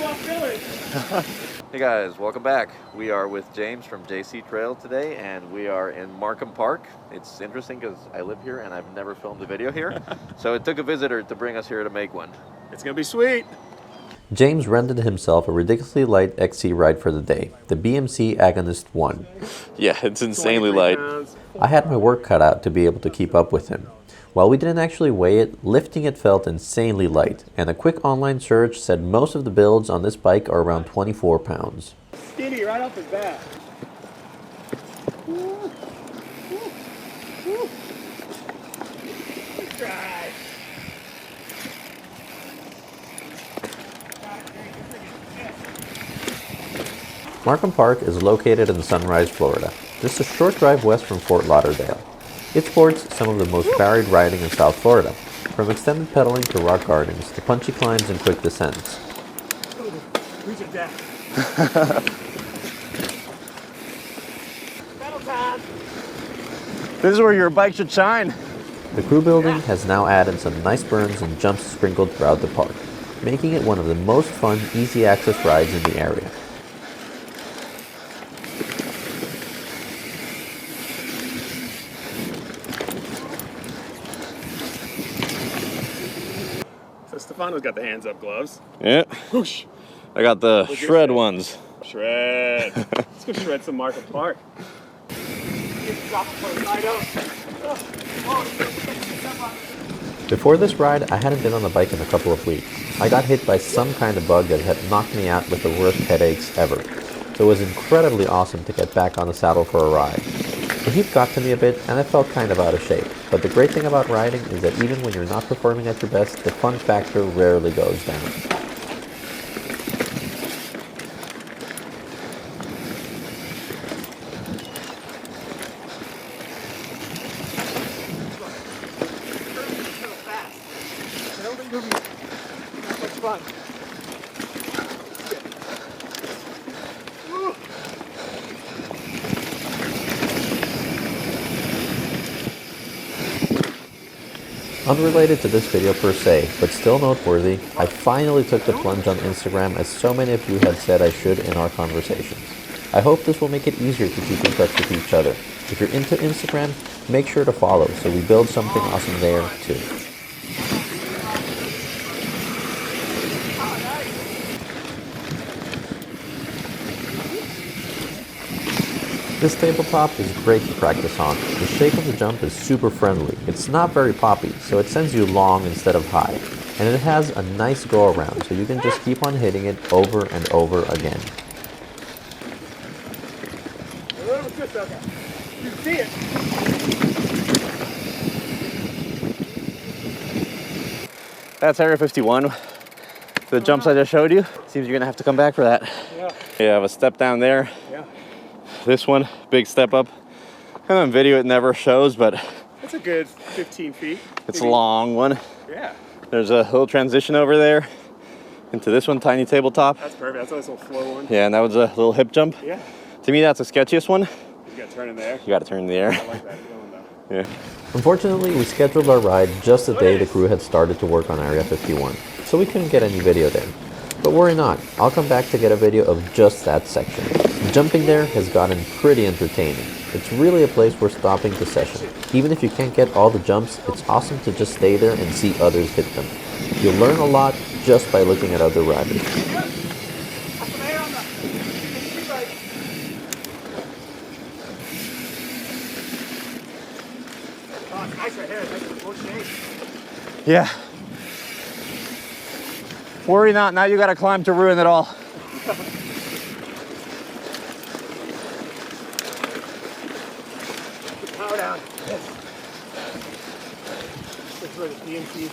Hey guys, welcome back. We are with James from JCTrails today, and we are in Markham Park. It's interesting because I live here and I've never filmed a video here, so it took a visitor to bring us here to make one. It's gonna be sweet. James rented himself a ridiculously light XC ride for the day, the BMC Agonist 1. Yeah, it's insanely light. Pounds. I had my work cut out to be able to keep up with him. While we didn't actually weigh it, lifting it felt insanely light, and a quick online search said most of the builds on this bike are around 24 pounds. Skinny right off his bat. Woo. Woo. Woo. Good try. Markham Park is located in Sunrise, Florida, just a short drive west from Fort Lauderdale. It sports some of the most varied riding in South Florida, from extended pedaling to rock gardens to punchy climbs and quick descents. Reach it down. Pedal time. This is where your bike should shine. The crew building has now added some nice berms and jumps sprinkled throughout the park, making it one of the most fun, easy access rides in the area. So Stefano's got the hands up gloves. Yeah, Whoosh. I got the What'd you shred say? ones. Shred. Let's go shred some Markham Park. Before this ride, I hadn't been on the bike in a couple of weeks. I got hit by some kind of bug that had knocked me out with the worst headaches ever. So it was incredibly awesome to get back on the saddle for a ride. The heat got to me a bit and I felt kind of out of shape. But the great thing about riding is that even when you're not performing at your best, the fun factor rarely goes down. Fun. Unrelated to this video per se, but still noteworthy, I finally took the plunge on Instagram as so many of you had said I should in our conversations. I hope this will make it easier to keep in touch with each other. If you're into Instagram, make sure to follow so we build something awesome there too. This tabletop is great to practice on. The shape of the jump is super friendly. It's not very poppy, so it sends you long instead of high. And it has a nice go around, so you can just keep on hitting it over and over again. You see it. That's Area 51. The jumps I just showed you. Seems you're gonna have to come back for that. Yeah. You have a step down there. Yeah. This one, big step up. And on video it never shows, but That's a good 15 feet. it's a maybe. long one. Yeah. There's a little transition over there into this one, tiny tabletop. That's perfect. That's a nice little flow one. Yeah, and that was a little hip jump. Yeah. To me, that's the sketchiest one. You got to turn in there. You gotta turn in the air. I like that feeling though. Yeah. Unfortunately, we scheduled our ride just the day the crew had started to work on Area 51, so we couldn't get any video there. But worry not, I'll come back to get a video of just that section. Jumping there has gotten pretty entertaining. It's really a place worth stopping to session. Even if you can't get all the jumps, it's awesome to just stay there and see others hit them. You'll learn a lot just by looking at other riders. Oh, it's nice right here. It's nice in full shape. Yeah. Worry not, now you gotta climb to ruin it all. Power down. Yes. This is where the BMC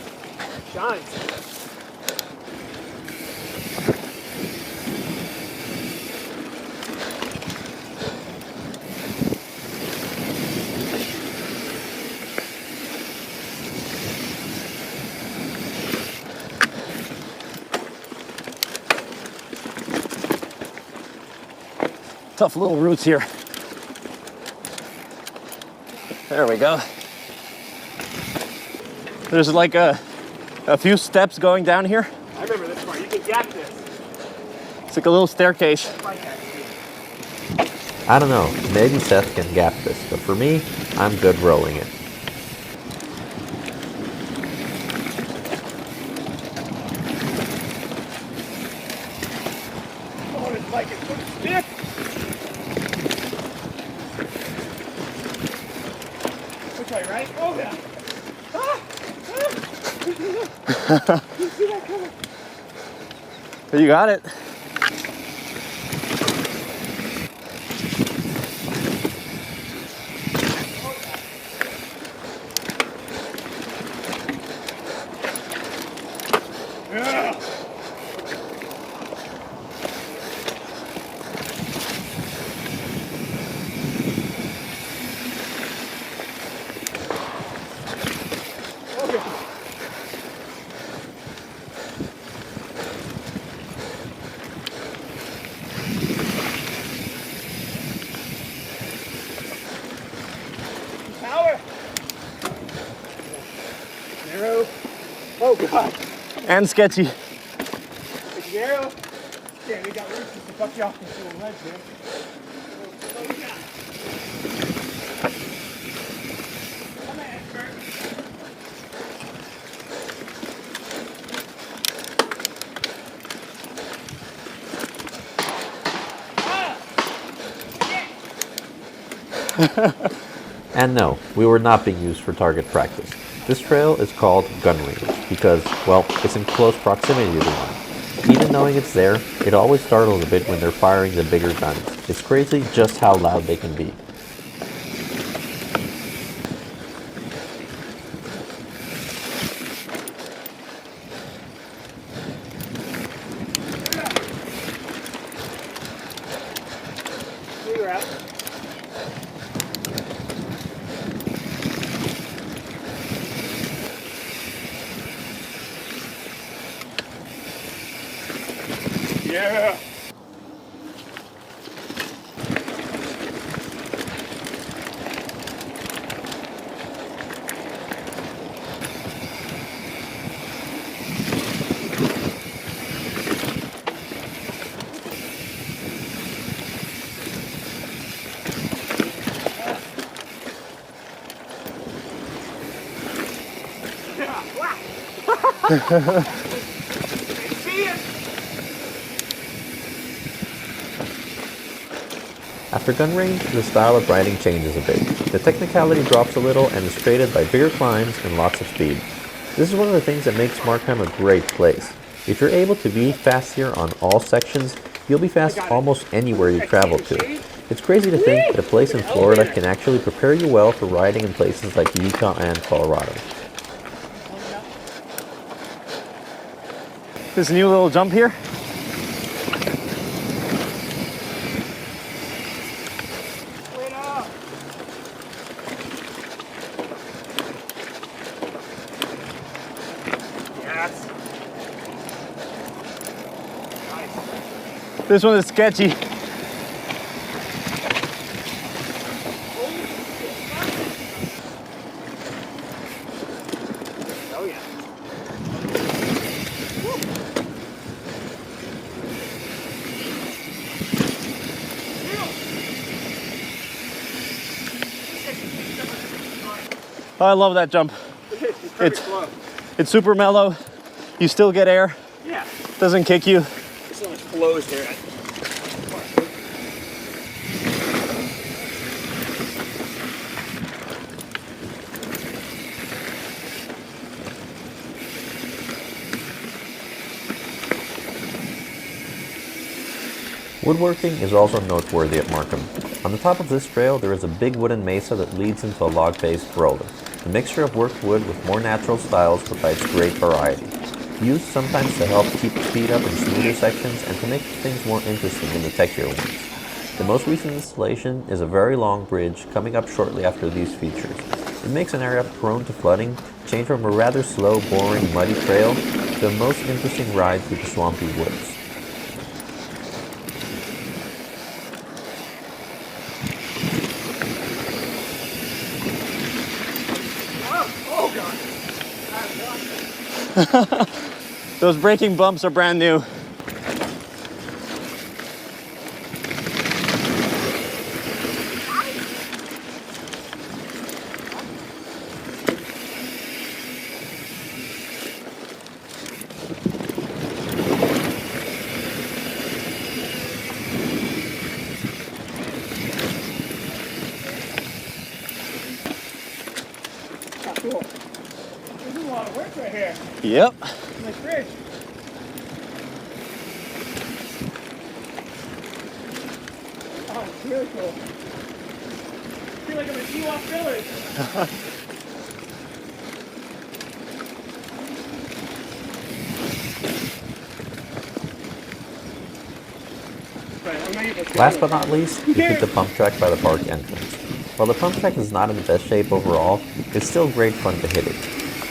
shines. Tough little roots here. There we go. There's like a few steps going down here. I remember this part. You can gap this. It's like a little staircase. I don't know, maybe Seth can gap this, but for me, I'm good rolling it. Oh, it's like it's so stiff. Which way, right? Oh, yeah. You see that coming? You got it. Yeah. Power. Narrow. Oh God. And sketchy. It's narrow. Yeah, we got roots to fuck you off this little ledge, man. Oh, yeah. Come on, expert. And no, we were not being used for target practice. This trail is called gun range because, well, it's in close proximity to one. Even knowing it's there, it always startles a bit when they're firing the bigger guns. It's crazy just how loud they can be. Clear out. Yeah. Yeah. Wow. See it. After gun range, the style of riding changes a bit. The technicality drops a little and is created by bigger climbs and lots of speed. This is one of the things that makes Markham a great place. If you're able to be fast here on all sections, you'll be fast almost anywhere you travel to. It's crazy to think that a place in Florida can actually prepare you well for riding in places like Utah and Colorado. This new little jump here. Wait up. Yes. Nice. This one is sketchy. Oh yeah. Oh, I love that jump. It's super mellow. You still get air. Yeah. Doesn't kick you. There's so much flows here. Woodworking is also noteworthy at Markham. On the top of this trail, there is a big wooden mesa that leads into a log-based roller. The mixture of worked wood with more natural styles provides great variety. Used sometimes to help keep speed up in smoother sections and to make things more interesting in the techier ones. The most recent installation is a very long bridge coming up shortly after these features. It makes an area prone to flooding change from a rather slow, boring, muddy trail to a most interesting ride through the swampy woods. Those braking bumps are brand new. Yep. Nice bridge. Oh, it's really cool. I feel like I'm in Ewok Village. Last but not least, we hit the pump track by the park entrance. While the pump track is not in the best shape overall, it's still great fun to hit it.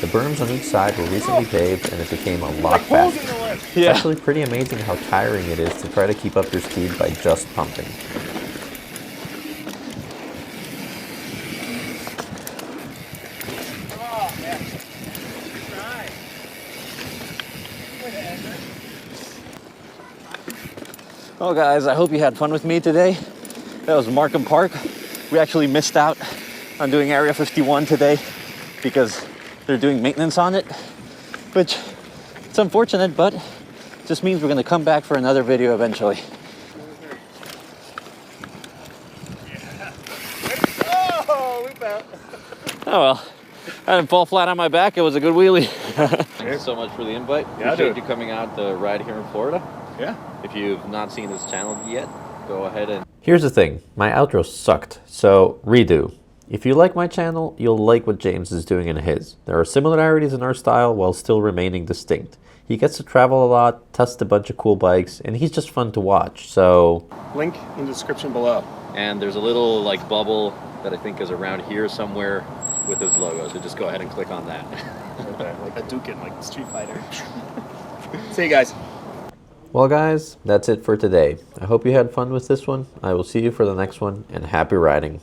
The berms on each side were recently paved and it became a lot faster. It's actually pretty amazing how tiring it is to try to keep up your speed by just pumping. Oh, yeah. Right. Way to end it. Well guys, I hope you had fun with me today. That was Markham Park. We actually missed out on doing Area 51 today because they're doing maintenance on it, which it's unfortunate, but it just means we're gonna come back for another video eventually. Oh, loop out. Oh well, I didn't fall flat on my back. It was a good wheelie. Thanks so much for the invite. Yeah, Appreciate dude. you coming out to ride here in Florida. Yeah. If you've not seen this channel yet, go ahead and Here's the thing, my outro sucked, so redo. If you like my channel, you'll like what James is doing in his. There are similarities in our style while still remaining distinct. He gets to travel a lot, test a bunch of cool bikes, and he's just fun to watch, so... Link in the description below. and there's a little like bubble that I think is around here somewhere with his logo. So just go ahead and click on that. Like a Duke in like Street Fighter. See you guys. Well guys, that's it for today. I hope you had fun with this one. I will see you for the next one, and happy riding.